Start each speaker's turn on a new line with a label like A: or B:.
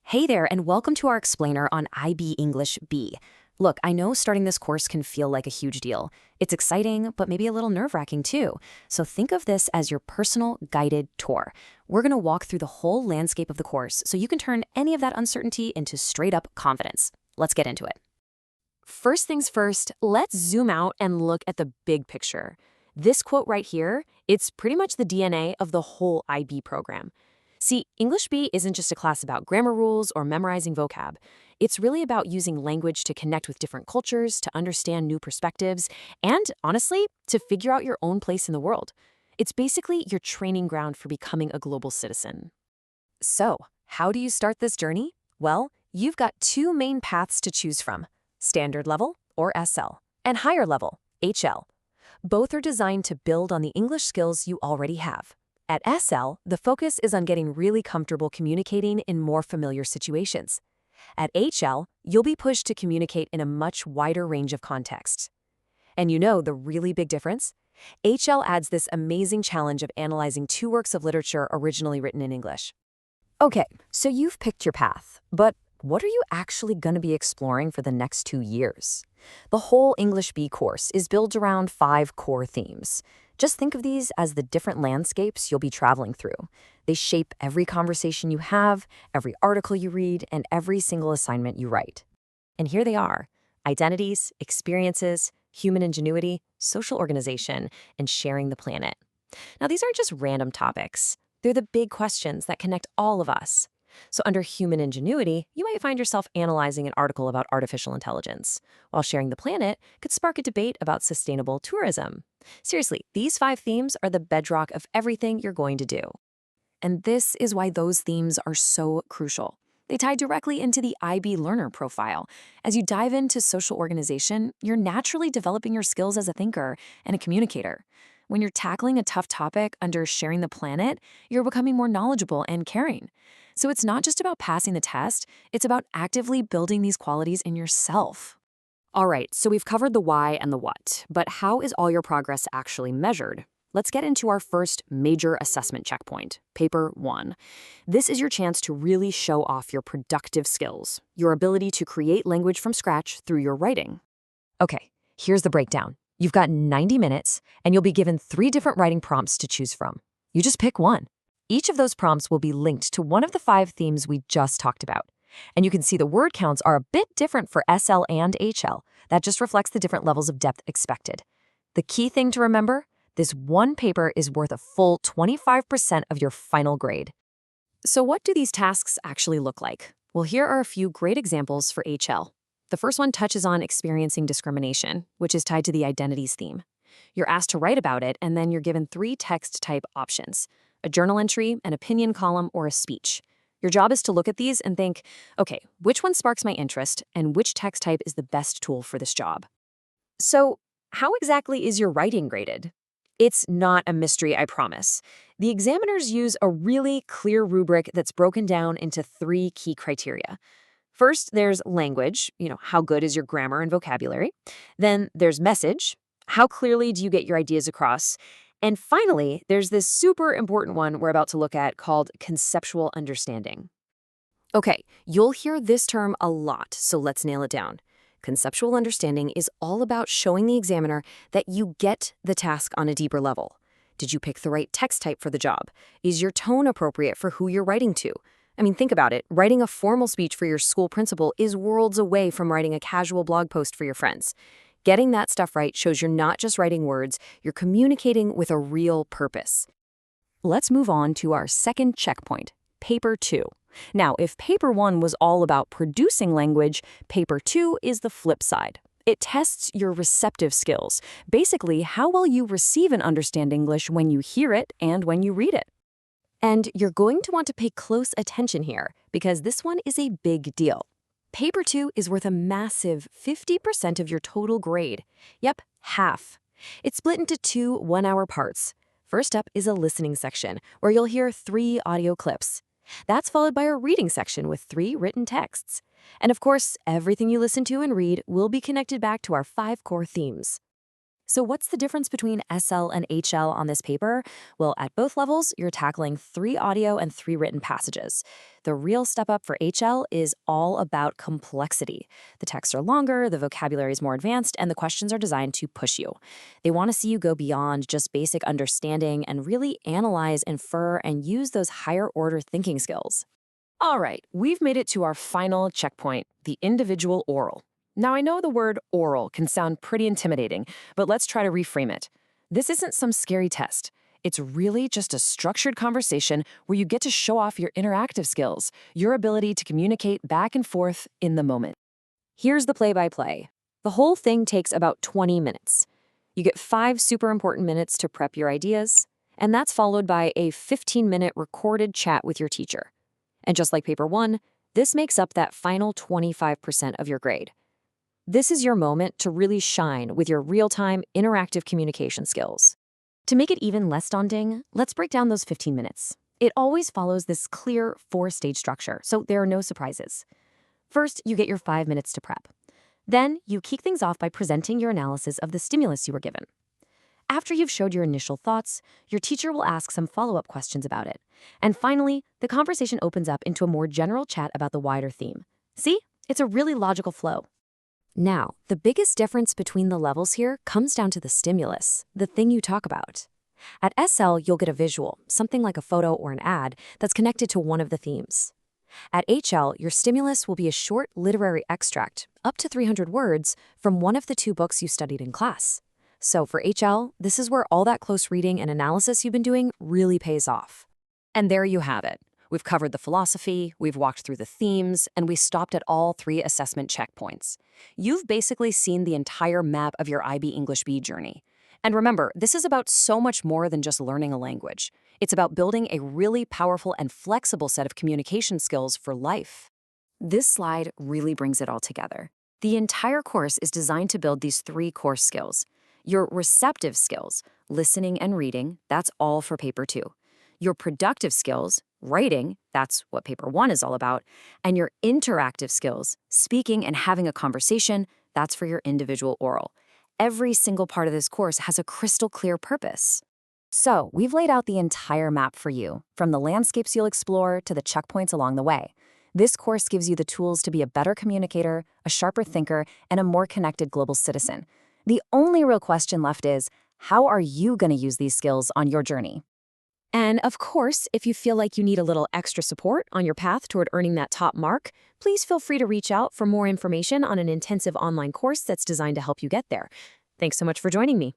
A: Hey there, and welcome to our explainer on IB English B. Look, I know starting this course can feel like a huge deal. It's exciting, but maybe a little nerve-wracking too. So think of this as your personal guided tour. We're going to walk through the whole landscape of the course so you can turn any of that uncertainty into straight-up confidence. Let's get into it. First things first, let's zoom out and look at the big picture. This quote right here, it's pretty much the DNA of the whole IB program. See, English B isn't just a class about grammar rules or memorizing vocab. It's really about using language to connect with different cultures, to understand new perspectives, and, honestly, to figure out your own place in the world. It's basically your training ground for becoming a global citizen. So, how do you start this journey? Well, you've got two main paths to choose from: standard level, or SL, and higher level, HL. Both are designed to build on the English skills you already have. At SL, the focus is on getting really comfortable communicating in more familiar situations. At HL, you'll be pushed to communicate in a much wider range of contexts. And you know the really big difference? HL adds this amazing challenge of analyzing two works of literature originally written in English. Okay, so you've picked your path, but what are you actually going to be exploring for the next 2 years? The whole English B course is built around 5 core themes. Just think of these as the different landscapes you'll be traveling through. They shape every conversation you have, every article you read, and every single assignment you write. And here they are: identities, experiences, human ingenuity, social organization, and sharing the planet. Now, these aren't just random topics. They're the big questions that connect all of us. So under human ingenuity, you might find yourself analyzing an article about artificial intelligence, while sharing the planet could spark a debate about sustainable tourism. Seriously, these 5 themes are the bedrock of everything you're going to do. And this is why those themes are so crucial. They tie directly into the IB learner profile. As you dive into social organization, you're naturally developing your skills as a thinker and a communicator. When you're tackling a tough topic under sharing the planet, you're becoming more knowledgeable and caring. So it's not just about passing the test, it's about actively building these qualities in yourself. All right, so we've covered the why and the what, but how is all your progress actually measured? Let's get into our first major assessment checkpoint, Paper 1. This is your chance to really show off your productive skills, your ability to create language from scratch through your writing. Okay, here's the breakdown. You've got 90 minutes, and you'll be given 3 different writing prompts to choose from. You just pick one. Each of those prompts will be linked to one of the 5 themes we just talked about. And you can see the word counts are a bit different for SL and HL. That just reflects the different levels of depth expected. The key thing to remember: this one paper is worth a full 25% of your final grade. So what do these tasks actually look like? Well, here are a few great examples for HL. The first one touches on experiencing discrimination, which is tied to the identities theme. You're asked to write about it, and then you're given 3 text type options: a journal entry, an opinion column, or a speech. Your job is to look at these and think, okay, which one sparks my interest, and which text type is the best tool for this job? So, how exactly is your writing graded? It's not a mystery, I promise. The examiners use a really clear rubric that's broken down into 3 key criteria. First, there's language, how good is your grammar and vocabulary? Then there's message, how clearly do you get your ideas across? And finally, there's this super important one we're about to look at called conceptual understanding. Okay, you'll hear this term a lot, so let's nail it down. Conceptual understanding is all about showing the examiner that you get the task on a deeper level. Did you pick the right text type for the job? Is your tone appropriate for who you're writing to? I mean, think about it. Writing a formal speech for your school principal is worlds away from writing a casual blog post for your friends. Getting that stuff right shows you're not just writing words, you're communicating with a real purpose. Let's move on to our second checkpoint, Paper 2. Now, if Paper 1 was all about producing language, Paper 2 is the flip side. It tests your receptive skills, basically how well you receive and understand English when you hear it and when you read it. And you're going to want to pay close attention here, because this one is a big deal. Paper 2 is worth a massive 50% of your total grade. Yep, half. It's split into 2 one-hour parts. First up is a listening section, where you'll hear 3 audio clips. That's followed by a reading section with 3 written texts. And of course, everything you listen to and read will be connected back to our 5 core themes. So what's the difference between SL and HL on this paper? Well, at both levels, you're tackling 3 audio and 3 written passages. The real step up for HL is all about complexity. The texts are longer, the vocabulary is more advanced, and the questions are designed to push you. They want to see you go beyond just basic understanding and really analyze, infer, and use those higher order thinking skills.
B: All right, we've made it to our final checkpoint, the individual oral. Now, I know the word oral can sound pretty intimidating, but let's try to reframe it. This isn't some scary test. It's really just a structured conversation where you get to show off your interactive skills, your ability to communicate back and forth in the moment.
A: Here's the play-by-play. The whole thing takes about 20 minutes. You get 5 super important minutes to prep your ideas, and that's followed by a 15-minute recorded chat with your teacher. And just like paper 1, this makes up that final 25% of your grade. This is your moment to really shine with your real-time interactive communication skills. To make it even less daunting, let's break down those 15 minutes. It always follows this clear 4-stage structure, so there are no surprises. First, you get your 5 minutes to prep. Then, you kick things off by presenting your analysis of the stimulus you were given. After you've showed your initial thoughts, your teacher will ask some follow-up questions about it. And finally, the conversation opens up into a more general chat about the wider theme. See? It's a really logical flow. Now, the biggest difference between the levels here comes down to the stimulus, the thing you talk about. At SL, you'll get a visual, something like a photo or an ad, that's connected to one of the themes. At HL, your stimulus will be a short literary extract, up to 300 words, from one of the 2 books you studied in class. So for HL, this is where all that close reading and analysis you've been doing really pays off. And there you have it. We've covered the philosophy, we've walked through the themes, and we stopped at all 3 assessment checkpoints. You've basically seen the entire map of your IB English B journey. And remember, this is about so much more than just learning a language. It's about building a really powerful and flexible set of communication skills for life. This slide really brings it all together. The entire course is designed to build these 3 core skills. Your receptive skills, listening and reading, that's all for paper 2. Your productive skills, writing, that's what paper 1 is all about. And your interactive skills, speaking and having a conversation, that's for your individual oral. Every single part of this course has a crystal clear purpose. So, we've laid out the entire map for you, from the landscapes you'll explore to the checkpoints along the way. This course gives you the tools to be a better communicator, a sharper thinker, and a more connected global citizen. The only real question left is, how are you going to use these skills on your journey? And of course, if you feel like you need a little extra support on your path toward earning that top mark, please feel free to reach out for more information on an intensive online course that's designed to help you get there. Thanks so much for joining me.